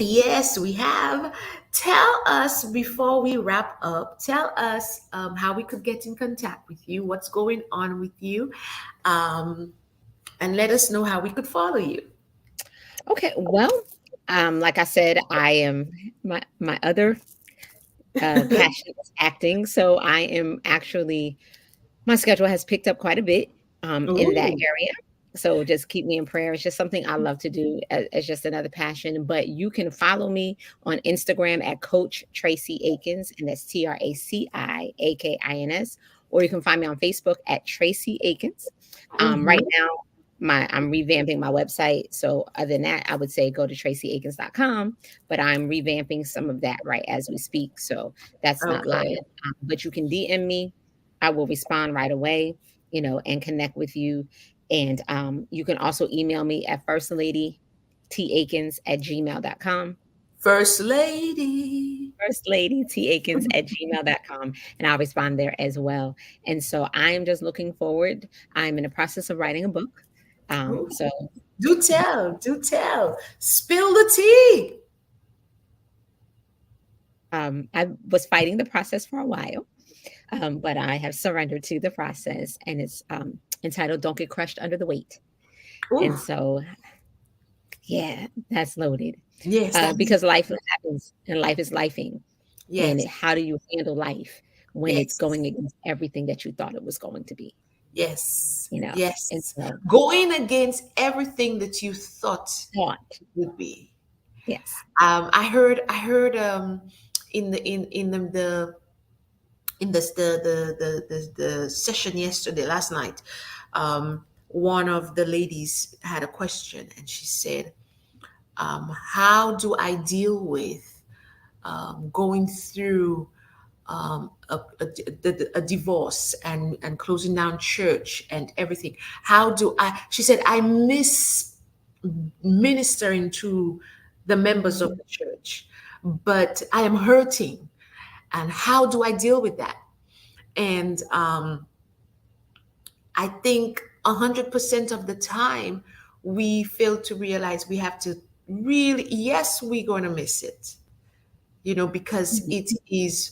Yes, we have. Tell us before we wrap up, tell us how we could get in contact with you, what's going on with you, um, and let us know how we could follow you. Okay, well, like I said, I am my other passion is acting. So I am actually my schedule has picked up quite a bit in that Ooh, area. So just keep me in prayer. It's just something I love to do as just another passion. But you can follow me on Instagram at Coach Traci Akins, and that's TraciAkins, or you can find me on Facebook at Traci Akins. Right mm-hmm. now, I'm revamping my website. So other than that, I would say go to traciakins.com, but I'm revamping some of that right as we speak. So that's not live. Okay. But you can DM me. I will respond right away, and connect with you. And you can also email me at firstlady.takins@gmail.com. First Lady. Firstlady.takins@gmail.com. And I'll respond there as well. And so I am just looking forward. I'm in the process of writing a book. Ooh, So do tell, do tell. Spill the tea. I was fighting the process for a while, but I have surrendered to the process, and it's entitled "Don't Get Crushed Under the Weight." Ooh, And so, yeah, that's loaded yes, that is. because life happens and life is lifing. And Yes, how do you handle life when it's yes, going against everything that you thought it was going to be? yes, You know, and yes. so Going against everything that you thought thought, it would be. yes, I heard in the in this the session yesterday last night, one of the ladies had a question, and she said, how do I deal with going through a divorce and closing down church and everything? How do I? She said, I miss ministering to the members of mhm, the church, but I am hurting. And how do I deal with that? And I think 100% of the time we fail to realize we have to really, yes, we're going to miss it, because mhm,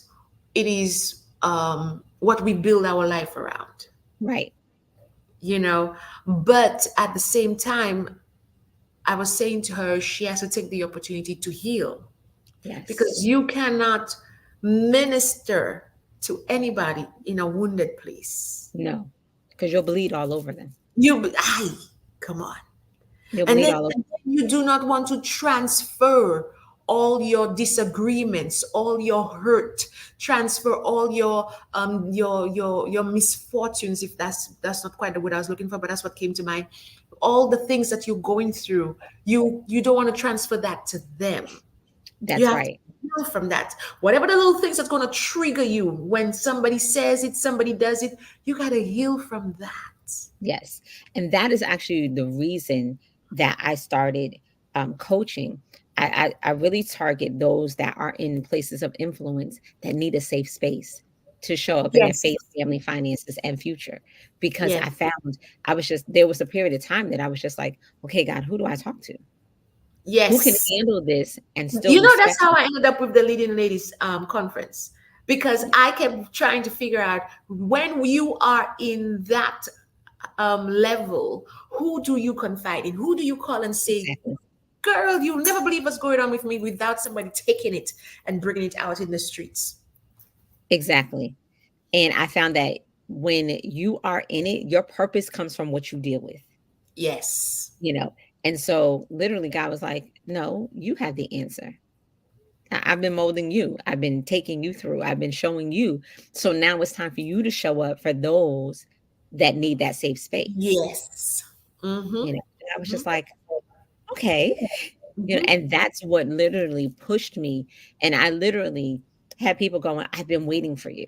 it is what we build our life around, right, you know. But at the same time, I was saying to her, she has to take the opportunity to heal, yes, because you cannot minister to anybody in a wounded place. no, because you'll bleed all over them. I come on. You'll And bleed then, all over. and then you do not want to transfer all your disagreements, all your hurt, transfer all your misfortunes, if that's not quite the word I was looking for, but that's what came to mind. All the things that you're going through, you don't want to transfer that to them. You That's have to right. heal from that. Whatever the little things that's going to trigger you when somebody says it, somebody does it, you got to heal from that. Yes. And that is actually the reason that I started coaching. I really target those that are in places of influence that need a safe space to show up in their Yes. faith, family, finances, and future. Because Yes. I found there was a period of time that I was just like, okay, God, who do I talk to? Who can Yes. handle this and still That's respect how me? I ended up with the Leading Ladies conference, because I kept trying to figure out, when you are in that level, who do you confide in? Who do you call and say, Exactly. girl, you'll never believe what's going on with me, without somebody taking it and bringing it out in the streets? Exactly. And I found that when you are in it, your purpose comes from what you deal with. Yes. You know? And so literally God was like, "No, you have the answer. I've been molding you. I've been taking you through. I've been showing you. So now it's time for you to show up for those that need that safe space." Yes. Mm-hmm. And I was just like, "Okay." Mm-hmm. And that's what literally pushed me. And I literally had people going, "I've been waiting for you.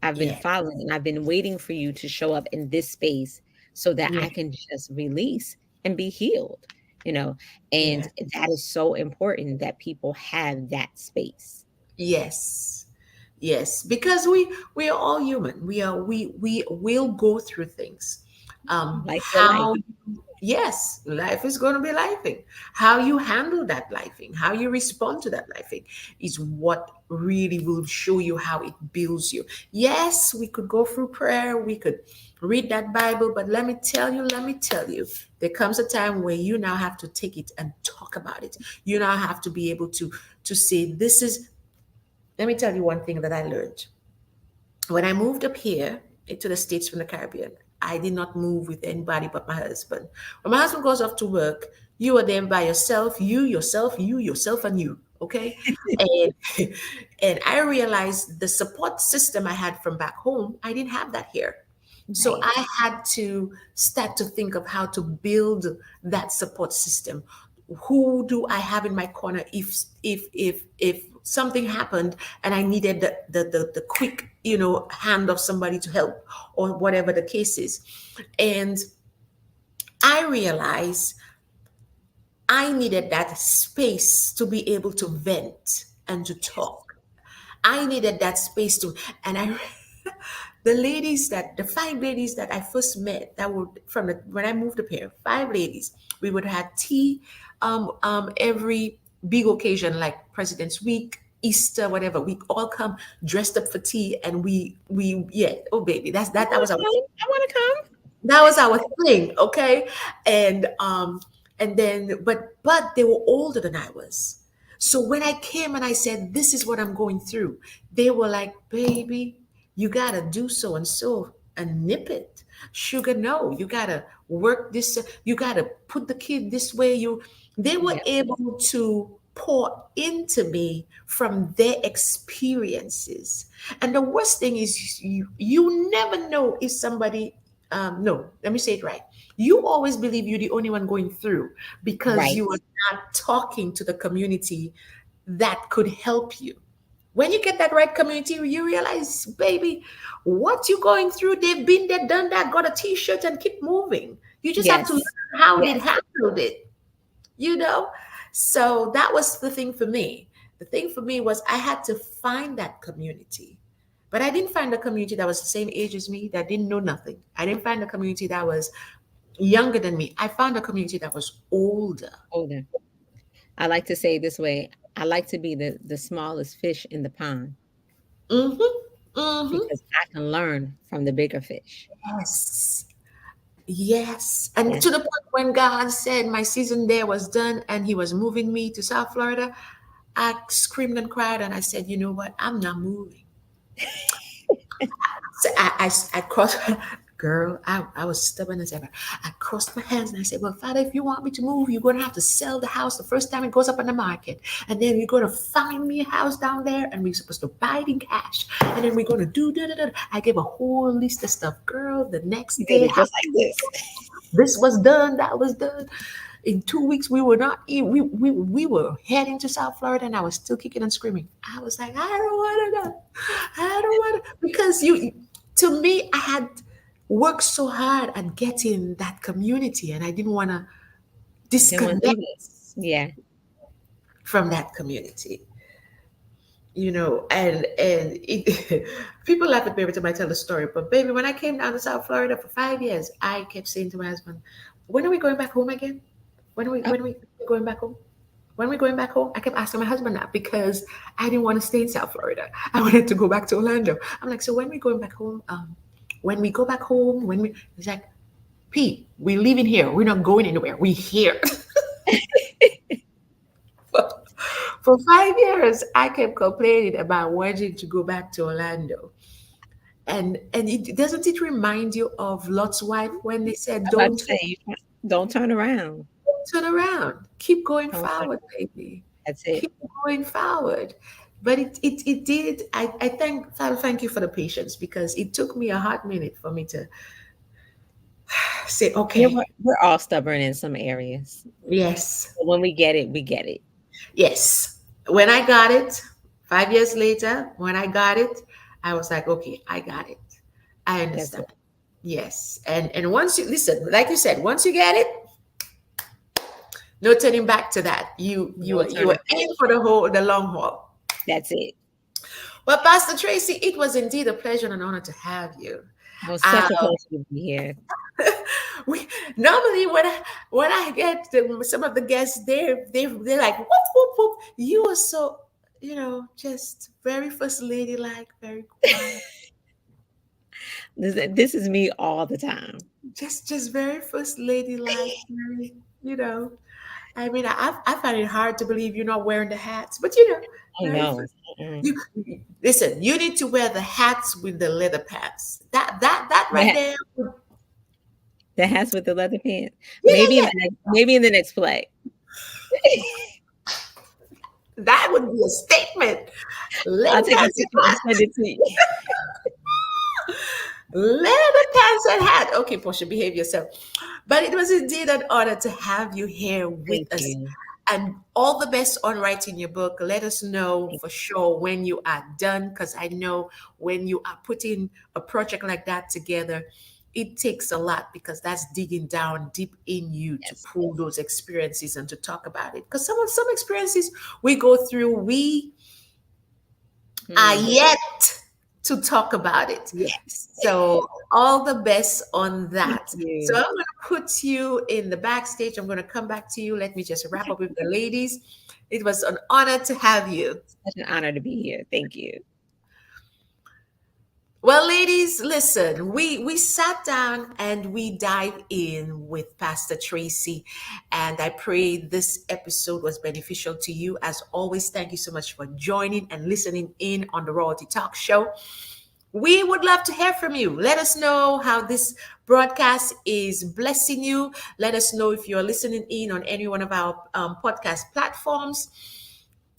I've been Yeah. following and I've been waiting for you to show up in this space so that Yeah. I can just release and be healed, you know? And Yeah. that is so important that people have that space. Yes. Yes. Because we are all human. We will go through things. Life for life. How, yes, life is going to be lifing. How you handle that lifing, how you respond to that lifing is what really will show you how it builds you. Yes, we could go through prayer, we could read that Bible, but let me tell you, there comes a time where you now have to take it and talk about it. You now have to be able to say, this is, let me tell you one thing that I learned. When I moved up here to the States from the Caribbean, I did not move with anybody but my husband. When my husband goes off to work, you are there by yourself, you yourself, and you. Okay. And and I realized the support system I had from back home, I didn't have that here. So Right. I had to start to think of how to build that support system. Who do I have in my corner if something happened and I needed the quick, hand of somebody to help, or whatever the case is. And I realized I needed that space to be able to vent and to talk. I needed that space to, and I, the 5 ladies that I first met, that were from when I moved up here, 5 ladies, we would have tea, every big occasion like President's Week, Easter, whatever. We all come dressed up for tea, and yeah, oh baby, I that want was to our come. I want to come. that was our thing, okay? And then but they were older than I was. So when I came and I said, this is what I'm going through, they were like, baby, you gotta do so and so and nip it. Sugar, no, you gotta work this, you gotta put the kid this way. They were Yeah. able to pour into me from their experiences. And the worst thing is, you never know if somebody, no, let me say it right. You always believe you're the only one going through because Right. you are not talking to the community that could help you. When you get that right community, you realize, baby, what you're going through, they've been there, done that, got a t-shirt and keep moving. You just have to Yes. learn how they Yes. handled it, you know? So that was the thing for me. The thing for me was I had to find that community. But I didn't find a community that was the same age as me, that didn't know nothing. I didn't find a community that was younger than me. I found a community that was older. Older. I like to say it this way. I like to be the smallest fish in the pond Mm-hmm. Mm-hmm. because I can learn from the bigger fish. Yes. Yes. And Yes. to the point when God said my season there was done and he was moving me to South Florida, I screamed and cried and I said, you know what? I'm not moving. So I crossed, girl, I was stubborn as ever. I crossed my hands and I said, well, Father, if you want me to move, you're going to have to sell the house the first time it goes up on the market. And then you're going to find me a house down there and we're supposed to buy it in cash. And then we're going to do da da da. I gave a whole list of stuff. Girl, the You next did day, it just like this. this was done, that was done. In 2 weeks, we were not, we were heading to South Florida and I was still kicking and screaming. I was like, I don't want to go. I don't want to, because to me, I had worked so hard at getting that community and I didn't want to Then one leave disconnect it. Yeah. from that community. And people laugh at me every time I tell the story. But baby, when I came down to South Florida for 5 years, I kept saying to my husband, "When are we going back home again? Oh, When are we going back home? When are we going back home?" I kept asking my husband that because I didn't want to stay in South Florida. I wanted to go back to Orlando. I'm like, so when we going back home? When we go back home, he's like, Pete, we're leaving here. We're not going anywhere. We're here. For 5 years, I kept complaining about wanting to go back to Orlando. And it doesn't it remind you of Lot's wife when they said, I'm about to "Don't say, don't turn around. turn around, keep going Don't turn. forward, baby, That's it. keep going forward." But it did. I thank Father, thank you for the patience because it took me a hot minute for me to say, Yeah, "Okay, we're all stubborn in some areas. yes, But when we get it, we get it. yes." When I got it, 5 years later, when I got it, I was like, "Okay, I got it. I That's understand." it. Yes, and once you listen, like you said, once you get it, no turning back to that. No You turning were back. in for the long haul. That's it. Well, Pastor Tracy, it was indeed a pleasure and an honor to have you. It was Uh, such a pleasure to be here. we normally when I get some of the guests, they're like, whoop whoop whoop. You are so, just very first lady like, very quiet. This is me all the time. Just very first lady like, very, you know. I mean, I find it hard to believe you're not wearing the hats, but Oh very no. first. You listen. You need to wear the hats with the leather pants. That right That, there. that has with the leather pants. Yeah, yeah, yeah. Maybe in the next play. That would be a statement. I'll Leather take a pants picture and send it to you. Leather pants and hat. Okay, Portia, behave yourself. But it was indeed an honor to have you here with Thank us. you. And all the best on writing your book. Let us know for sure when you are done, because I know when you are putting a project like that together, it takes a lot, because that's digging down deep in you to Yes. pull those experiences and to talk about it. Because some experiences we go through, we are Hmm. yet to talk about it. Yes. So all the best on Thank that. So you. I'm going to put you in the backstage. I'm going to come back to you. Let me just wrap up with the ladies. It was an honor to have you. Such an honor to be here. Thank you. Well, ladies, listen, we sat down and we dive in with Pastor Traci, and I pray this episode was beneficial to you. As always, thank you so much for joining and listening in on the Royalty Talk Show. We would love to hear from you. Let us know how this broadcast is blessing you. Let us know if you're listening in on any one of our podcast platforms.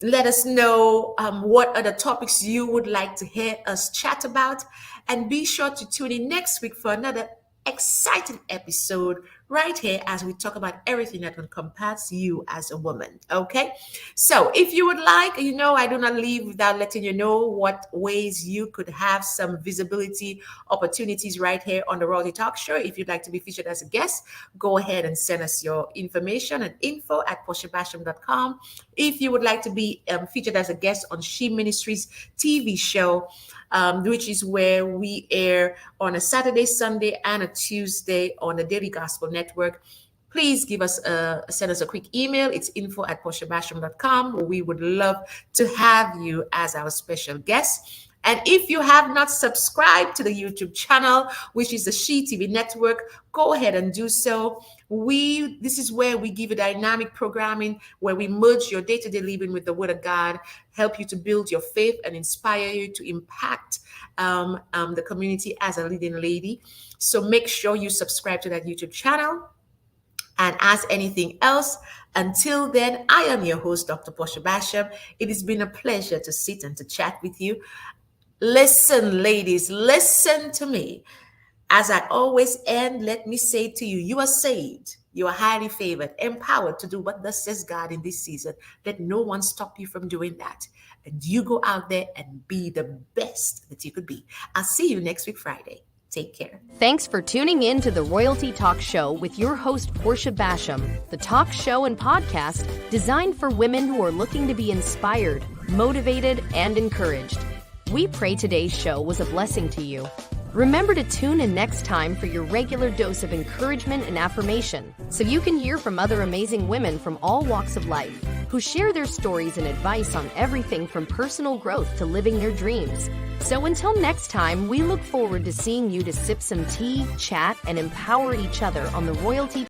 Let us know what other topics you would like to hear us chat about. And be sure to tune in next week for another exciting episode right here as we talk about everything that encompasses you as a woman. Okay. So if you would like, I do not leave without letting you know what ways you could have some visibility opportunities right here on the Royalty Talk Show. If you'd like to be featured as a guest, go ahead and send us your information at info@portiabasham.com. If you would like to be featured as a guest on She Ministries TV show, which is where we air on a Saturday, Sunday, and a Tuesday on the Daily Gospel Network, please send us a quick email. It's info@portiabasham.com. We would love to have you as our special guest. And if you have not subscribed to the YouTube channel, which is the She TV network, go ahead and do so. This is where we give you dynamic programming, where we merge your day-to-day living with the Word of God, help you to build your faith, and inspire you to impact the community as a leading lady. So make sure you subscribe to that YouTube channel. And as anything else, until then, I am your host, Dr. Portia Basham. It has been a pleasure to sit and to chat with you. Listen, ladies, listen to me. As I always end, let me say to you, you are saved. You are highly favored, empowered to do what thus says God in this season. Let no one stop you from doing that. And you go out there and be the best that you could be. I'll see you next week, Friday. Take care. Thanks for tuning in to the Royalty Talk Show with your host, Portia Basham, the talk show and podcast designed for women who are looking to be inspired, motivated, and encouraged. We pray today's show was a blessing to you. Remember to tune in next time for your regular dose of encouragement and affirmation, so you can hear from other amazing women from all walks of life who share their stories and advice on everything from personal growth to living your dreams. So until next time, we look forward to seeing you to sip some tea, chat, and empower each other on the Royalty